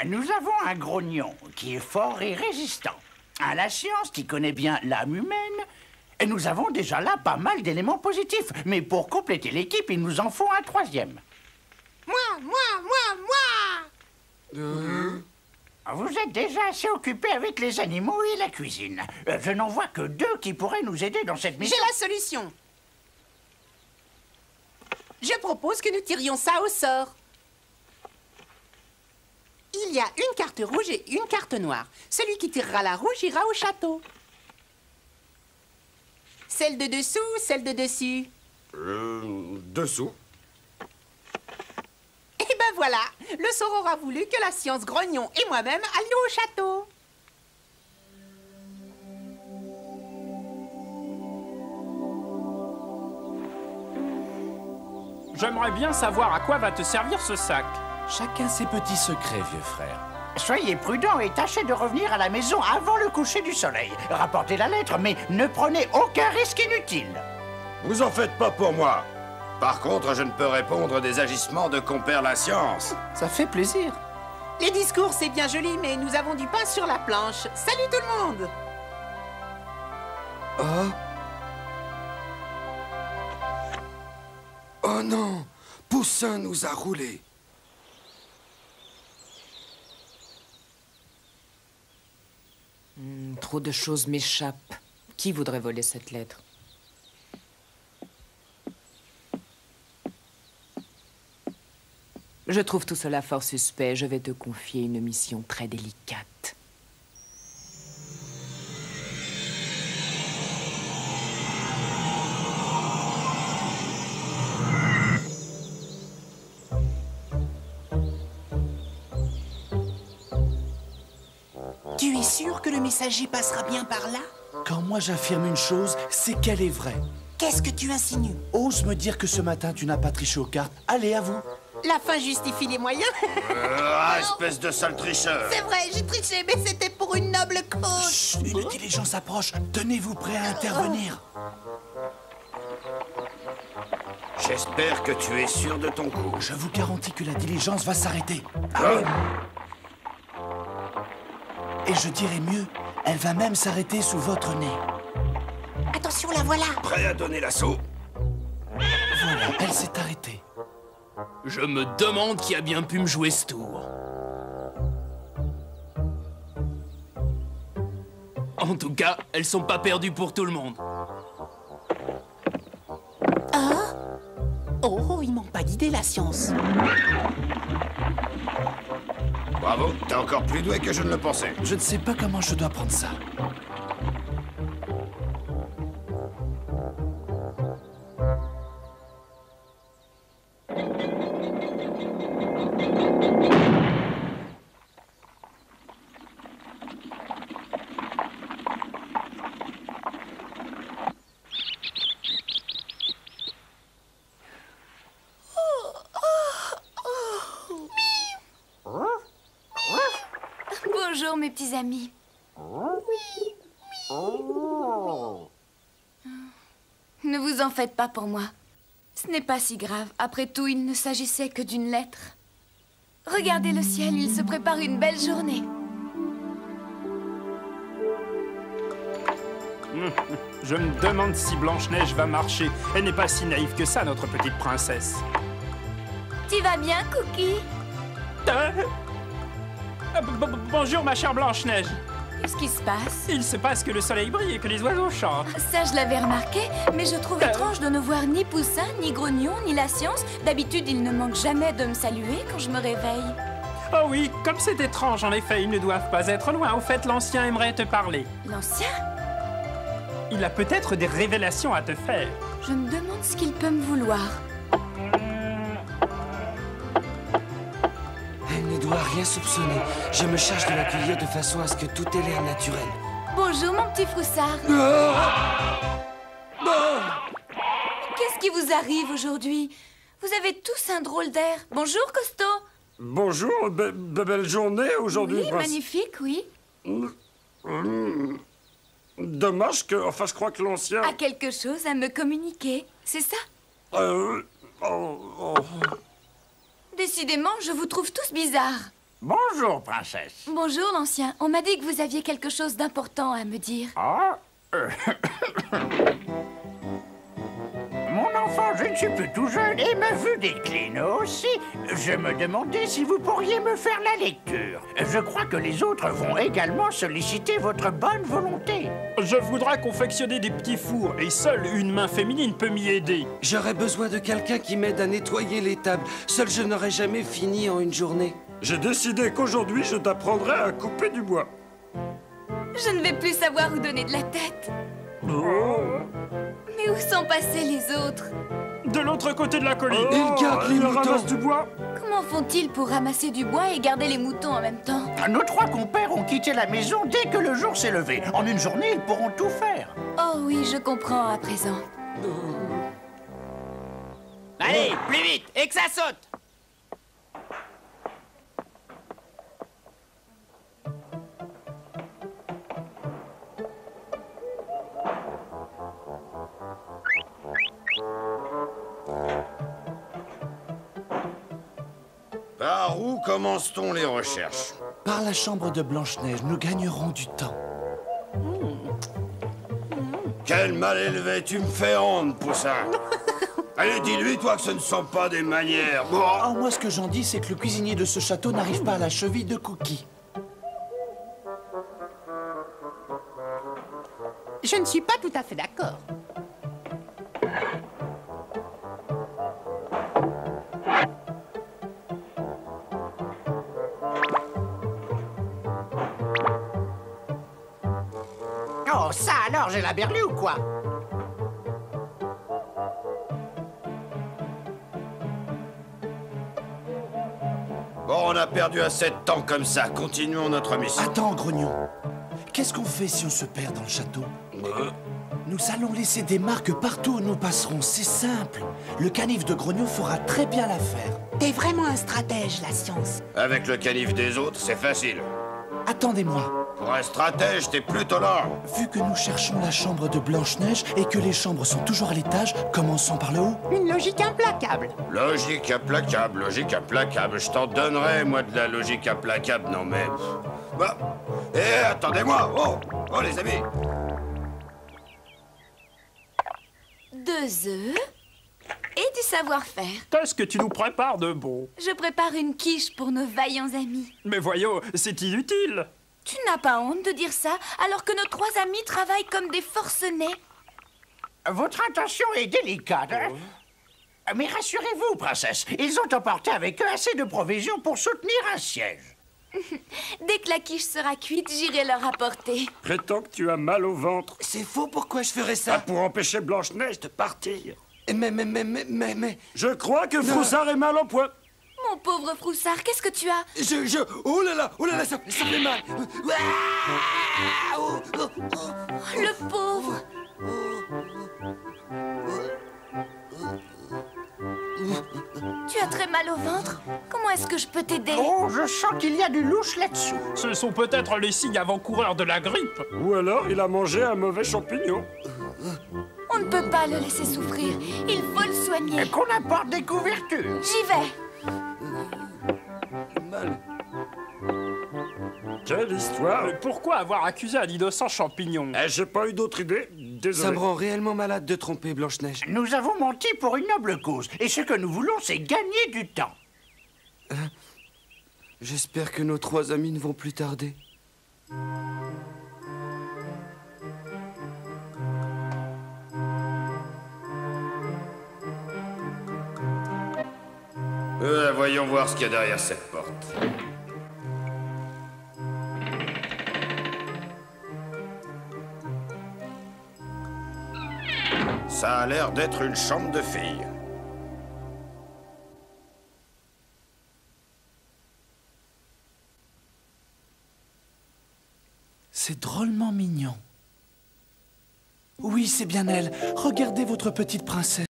Nous avons un grognon qui est fort et résistant, un la science qui connaît bien l'âme humaine, et nous avons déjà là pas mal d'éléments positifs. Mais pour compléter l'équipe, il nous en faut un troisième. Moi Vous êtes déjà assez occupé avec les animaux et la cuisine. Je n'en vois que 2 qui pourraient nous aider dans cette mission. J'ai la solution. Je propose que nous tirions ça au sort. Il y a une carte rouge et une carte noire. Celui qui tirera la rouge ira au château. Celle de dessous ou celle de dessus? Dessous. Eh ben voilà, le sort aura voulu que la science Grognon et moi-même allions au château. J'aimerais bien savoir à quoi va te servir ce sac. Chacun ses petits secrets, vieux frère. Soyez prudents et tâchez de revenir à la maison avant le coucher du soleil. Rapportez la lettre, mais ne prenez aucun risque inutile. Vous en faites pas pour moi. Par contre, je ne peux répondre des agissements de compère la science. Ça fait plaisir. Les discours, c'est bien joli, mais nous avons du pain sur la planche. Salut tout le monde! Oh non! Poussin nous a roulés. Trop de choses m'échappent. Qui voudrait voler cette lettre? Je trouve tout cela fort suspect. Je vais te confier une mission très délicate. Tu es sûr que le messager passera bien par là? Quand moi j'affirme une chose, c'est qu'elle est vraie. Qu'est-ce que tu insinues? Ose me dire que ce matin tu n'as pas triché aux cartes. Allez, à vous. La fin justifie les moyens. Espèce de sale tricheur. C'est vrai, j'ai triché, mais c'était pour une noble cause. Chut, une diligence approche. Tenez-vous prêt à intervenir. J'espère que tu es sûr de ton coup. Je vous garantis que la diligence va s'arrêter. Et je dirais mieux, elle va même s'arrêter sous votre nez. Attention, la voilà. Prêt à donner l'assaut? Voilà, elle s'est arrêtée. Je me demande qui a bien pu me jouer ce tour. En tout cas, elles sont pas perdues pour tout le monde. Oh, il manque pas d'idée, la science. Bravo, t'es encore plus doué que je ne le pensais. Je ne sais pas comment je dois prendre ça. Bonjour mes petits amis. Ne vous en faites pas pour moi. Ce n'est pas si grave. Après tout, il ne s'agissait que d'une lettre. Regardez le ciel, il se prépare une belle journée. Je me demande si Blanche-Neige va marcher. Elle n'est pas si naïve que ça, notre petite princesse. Tu vas bien, Cookie? Bonjour, ma chère Blanche-Neige. Qu'est-ce qui se passe? Il se passe que le soleil brille et que les oiseaux chantent. Ça, je l'avais remarqué, mais je trouve étrange de ne voir ni Poussin, ni Grognon, ni la science. D'habitude, ils ne manquent jamais de me saluer quand je me réveille. Oh oui, comme c'est étrange, en effet, ils ne doivent pas être loin. Au fait, l'ancien aimerait te parler. L'ancien? Il a peut-être des révélations à te faire. Je me demande ce qu'il peut me vouloir. Elle ne doit rien soupçonner. Je me charge de l'accueillir de façon à ce que tout ait l'air naturel. Bonjour, mon petit Froussard. Qu'est-ce qui vous arrive aujourd'hui? Vous avez tous un drôle d'air. Bonjour, Costaud. Bonjour, belle journée aujourd'hui. Oui, magnifique, oui. Dommage que... Enfin, je crois que l'ancien... A quelque chose à me communiquer, c'est ça? Oh. Décidément, je vous trouve tous bizarres. Bonjour, princesse. Bonjour, l'ancien. On m'a dit que vous aviez quelque chose d'important à me dire. Ah, Mon enfant, je ne suis plus tout jeune et ma vue décline aussi. Je me demandais si vous pourriez me faire la lecture. Je crois que les autres vont également solliciter votre bonne volonté. Je voudrais confectionner des petits fours et seule une main féminine peut m'y aider. J'aurais besoin de quelqu'un qui m'aide à nettoyer les tables. Seul, je n'aurais jamais fini en une journée. J'ai décidé qu'aujourd'hui, je t'apprendrai à couper du bois. Je ne vais plus savoir où donner de la tête. Mais où sont passés les autres? De l'autre côté de la colline. Il garde les il moutons. ramasse du bois. Comment font-ils pour ramasser du bois et garder les moutons en même temps? Nos 3 compères ont quitté la maison dès que le jour s'est levé. En une journée, ils pourront tout faire. Oh oui, je comprends à présent. Allez, plus vite, et que ça saute. Par où commence-t-on les recherches? Par la chambre de Blanche-Neige, nous gagnerons du temps. Quel mal élevé, tu me fais honte, Poussin. Allez, dis-lui, toi, que ce ne sont pas des manières. Bon. Oh, moi, ce que j'en dis, c'est que le cuisinier de ce château n'arrive pas à la cheville de Cookie. Je ne suis pas tout à fait d'accord. Oh, ça alors, j'ai la berlue ou quoi? Bon, on a perdu assez de temps comme ça. Continuons notre mission. Attends, Grognon. Qu'est-ce qu'on fait si on se perd dans le château? Nous allons laisser des marques partout où nous passerons. C'est simple. Le canif de Grognon fera très bien l'affaire. T'es vraiment un stratège, la science. Avec le canif des autres, c'est facile. Attendez-moi. Pour un stratège, t'es plutôt lent. Vu que nous cherchons la chambre de Blanche-Neige et que les chambres sont toujours à l'étage, commençons par le haut. Une logique implacable. Logique implacable, logique implacable. Je t'en donnerai, moi, de la logique implacable, non mais... Bah. Eh, attendez-moi. Oh, les amis. 2 œufs et du savoir-faire. Qu'est-ce que tu nous prépares de beau? Je prépare une quiche pour nos vaillants amis. Mais voyons, c'est inutile. Tu n'as pas honte de dire ça, alors que nos 3 amis travaillent comme des forcenés? Votre intention est délicate, hein? Mais rassurez-vous, princesse, ils ont emporté avec eux assez de provisions pour soutenir un siège. Dès que la quiche sera cuite, j'irai leur apporter. Prétends que tu as mal au ventre. C'est faux, pourquoi je ferais Ça ça? pour empêcher Blanche-Neige de partir. Mais... Je crois que Froussard est mal en point. Mon pauvre Froussard, qu'est-ce que tu as? Oh là là, ça fait mal. Le pauvre! Tu as très mal au ventre? Comment est-ce que je peux t'aider? Oh, je sens qu'il y a du louche là-dessous. Ce sont peut-être les signes avant-coureurs de la grippe. Ou alors il a mangé un mauvais champignon. On ne peut pas le laisser souffrir. Il faut le soigner. Qu'on apporte des couvertures. J'y vais. Quelle histoire. Pourquoi avoir accusé un innocent champignon? J'ai pas eu d'autre idée. Désolé. Ça me rend réellement malade de tromper Blanche-Neige. Nous avons menti pour une noble cause. Et ce que nous voulons, c'est gagner du temps. J'espère que nos 3 amis ne vont plus tarder. Voyons voir ce qu'il y a derrière cette porte. Ça a l'air d'être une chambre de filles. C'est drôlement mignon. Oui, c'est bien elle. Regardez votre petite princesse.